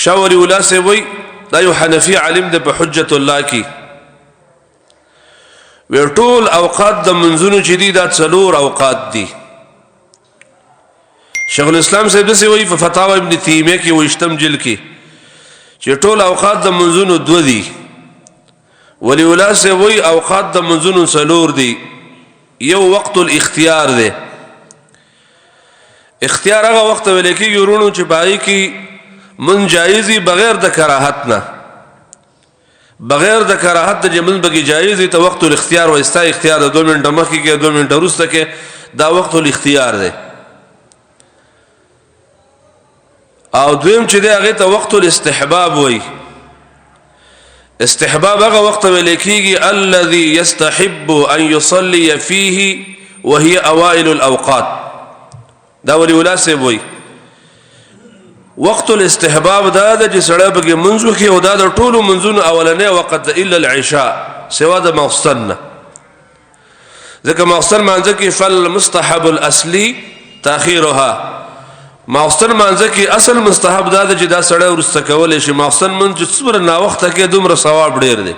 شاه ولی الله سے وی دا یو حنفی عالم د په حجت الله کی ورټول اوقات د منځونو چې دي دا څلور اوقات دي. شیخ الاسلام صاحب دسه وی په فتاوا ابن تیمیه کې وشتم جل کې چې ټول اوقات د منځونو دو دي. ولی الله سے وی اوقات د منځونو څلور دي. یو وقت الاختیار دی. اختیار هغه وخت ویل کېږي ورونو چې پای کې من جایزی بغیر د کراهت نه، بغیر د کراهت د جمل بګي جایزی ته وقت الاختیار و استا اختیار د 2 منټه مخکې کې 2 منټه وروسته کې دا وقت الاختیار دی. او دویم چې دی هغه ته وقت الاستحباب وای. استحباب هغه وخت ویل کېږي الذي يستحب ان يصلي فيه وهي اوائل الاوقات. دا ولي ولا سي وای وقت الاستحباب دا د چې سړی بګي منځو کې او دا د ټولو منځونو اولنې وخت الا العشاء سوا د مغسل. ځکه مغسل مانځه کې فل مستحب الاصلي تاخيرها. مغسل مانځه کې اصل مستحب دا چې دا سړی ورسته کول شي. مغسل منځ څومره نا وخت کې دومره ثواب ډیر دی.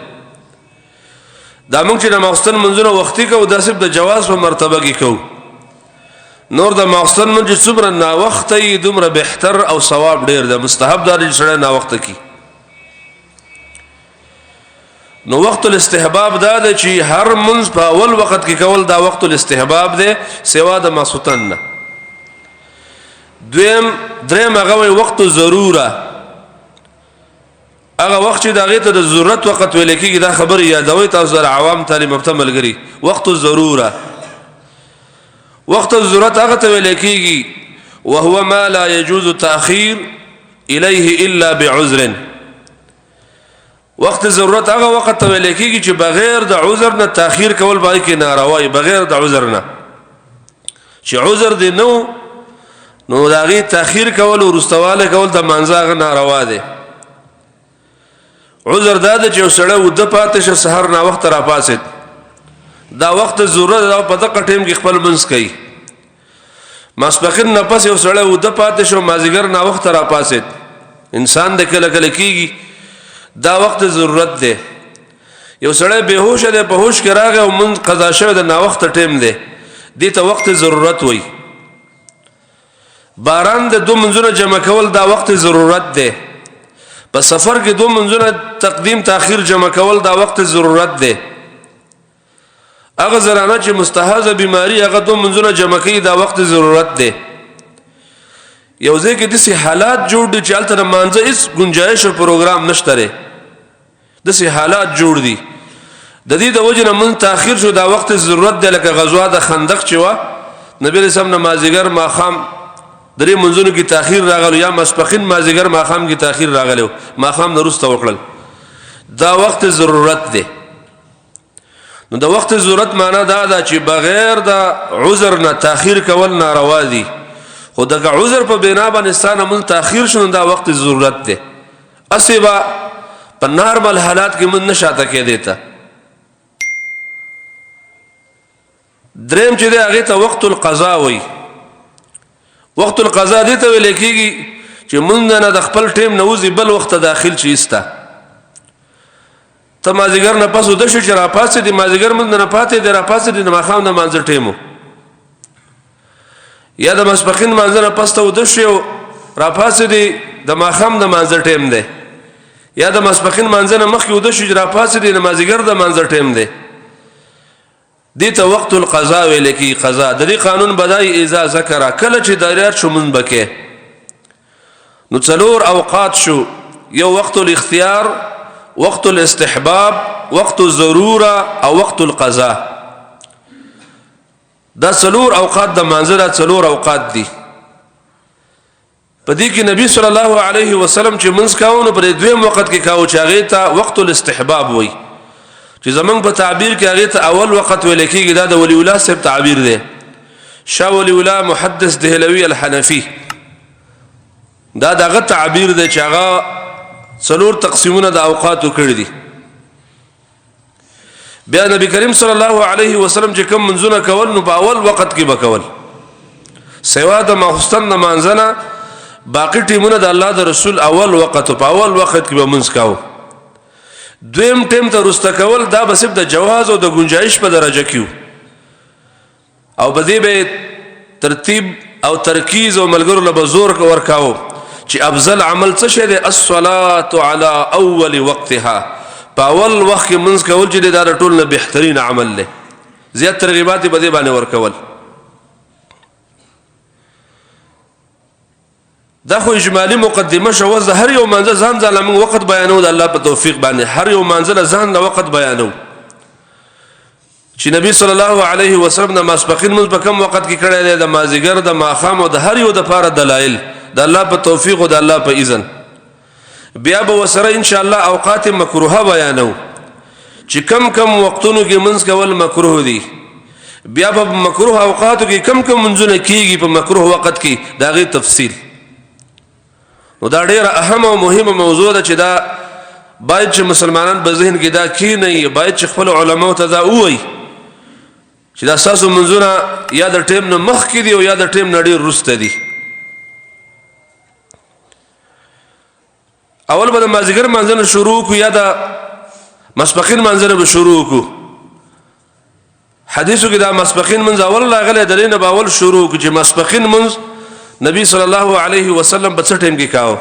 دا موږ چې د مغسل منځونه وختي کوو دا صرف د جواز په مرتبه کې کوو. نور د مغسل منځ څومره نا وخت یې دومره بهتر او ثواب ډیر دی. مستحب دا چې سړی نا وخت کې. نو وقت الاستحباب دا چې هر منځ په اول وخت کې کول دا وقت الاستحباب دی سوا د ماسوتن نه. دریم هغه وقت ضروره. هغه وخت چې دا غیته د ضرورت وخت ویل کېږي دا خبر یادوي تاسو د عوام تعلیم یافته ملګری. وقت الضروره وقت الضرورت هغه ته ویل کېږي وهو ما لا يجوز تاخير اليه الا بعذر. وقت ضرورت هغه وخت ته ویل کېږي چې بغیر د عذر نه تاخير کول باندې کې ناروا. بغیر د عذر نه چې عذر دی نو داغي تاخير کول او رستواله کول د منځه ناروا دي. عذر دا چې سړی ود پاتې شه سحر نه وخت را پاسید دا وخت ضرورت دا په دغه ټیم کې خپل منځ کوي. ماسپخین نه پس یو سړی ود پاتې شو مازیګر نه وخت را پاسید انسان د کله کله کېږي دا وخت ضرورت دی. یو سړی بهوش دی په هوش کې راغی او من قضا شوی د نا وخت ټیم دی دې ته وخت ضرورت وای. باران د 2 منځونه جمع کول دا وخت ضرورت دی. په سفر کې 2 منځونه تقدیم تاخير جمع کول دا وخت ضرورت دی. هغه زرانه چې مستحاضه بیماری هغه 2 منځونه جمع کوي دا وخت ضرورت دی. یو ځکه د سي حالات جوړ دي چې الته مانځه اس گنجائش او پروګرام نشته. د سي حالات جوړ دي د دې د وجه نه من تاخير شو دا وخت ضرورت دی. لکه غزوه د خندق چې وا نبی رسول الله مازیګر ماخام درې منځونو کې تاخير راغلو یا مسپخین مازیګر ماخام کې تاخير راغلو ماخام نورسته وکړل دا وخت ضرورت دی. نو د وخت ضرورت معنا دا چې بغیر د عذر نه تاخير کول ناروا دي. خو دغه عذر په بنا باندې ستانه من تاخير شون دا وخت ضرورت دی. اسبا په نارمل حالات کې من نشاته کې دیتا. دریم چې هغه ته وخت القضاء وای. وقت القضاء دې ته ویل کېږي چې مونږ نه د خپل ټیم نوځي بل وخت داخل شي استا. ته مازیګر نه پاسو د شو چې را پاسې دي مازیګر مونږ نه پاتې دي را پاسې دي ماخام نه مانځ ټیمو یا د مسبخین مانځ نه پاسته ود شو را پاسې دي د ماخام د مانځ ټیم دی یا د مسبخین مانځ نه مخکې ود شو چې را پاسې دي د مازیګر د مانځ ټیم دی. دې ته وقت القضاء ویل کی. قضا د دې قانون بدای اذا ذکر کله چې دایره شو من بکې نو څلور اوقات شو. یو وقت الاختیار وقت الاستحباب وقت الضروره او وقت القضاء. دا څلور اوقات د منځره څلور اوقات دي. په دې کې نبی صلی الله علیه وسلم چې منځ کاونه پر دویم وخت کې کاو چې هغه ته وقت الاستحباب وای چې زمنګ په تعبیر کې هغه ته اول وخت ویل کېږي. دا د ولی الله صاحب تعبیر دی. شاه ولی الله محدث دهلوی الحنفی دا دغه تعبیر دی چې هغه څلور تقسیمونه د اوقاتو کړی دي. بیا نبی کریم صلی الله علیه وسلم چې کوم منځونه کول نو په اول وخت کې بکول سوا د ماخستن نمازنه باقی ټیمونه د الله د رسول اول وخت په اول وخت کې به منځ کاو دویم ټیم ته رسته کول دا به صرف د جواز او د گنجائش په درجه کیو او بدی به ترتیب او ترکیز او ملګرو له زور ورکاو چې افضل عمل څه شه د الصلاه علی اول وقتها په اول وخت کې منځ کول چې دا ټول نه بهترین عمل له زیات ترغیبات به دی باندې ورکول دا خو اجمالی مقدمه شو د هر یو منځ ځان ځان موږ وخت بیانو د الله په توفیق باندې هر یو منځ ځان له وخت بیانو چې نبی صلی الله علیه وسلم د ماسپخین منځ په کوم وخت کې کړی دی د مازیګر د ماخام او د هر یو د پاره دلایل د الله په توفیق او د الله په اذن بیا به وسره ان شاء الله اوقات مکروه بیانو چې کم کم وختونو کې منځ کول مکروه دي بیا په مکروه اوقاتو کې کم کم منځونه کیږي په مکروه وخت کې دا غي تفصیل نو دا ډیره اهم او مهمه موضوع ده چې دا باید چې مسلمانان په ذهن کې دا کی نه باید چې خپل علماء ته دا وایي چې دا اساس منځونه یا د ټیم نه مخ کې دي او یا د ټیم نه ډیر رسته دي اول به د مازیګر منځنه شروع کو یا د مسبقین منځنه به شروع کو حدیثو کې دا مسبقین منځ اول راغلی دلینه به اول شروع کو چې مسبقین منځ نبی صلی الله علیه وسلم په څه ټیم کې کاو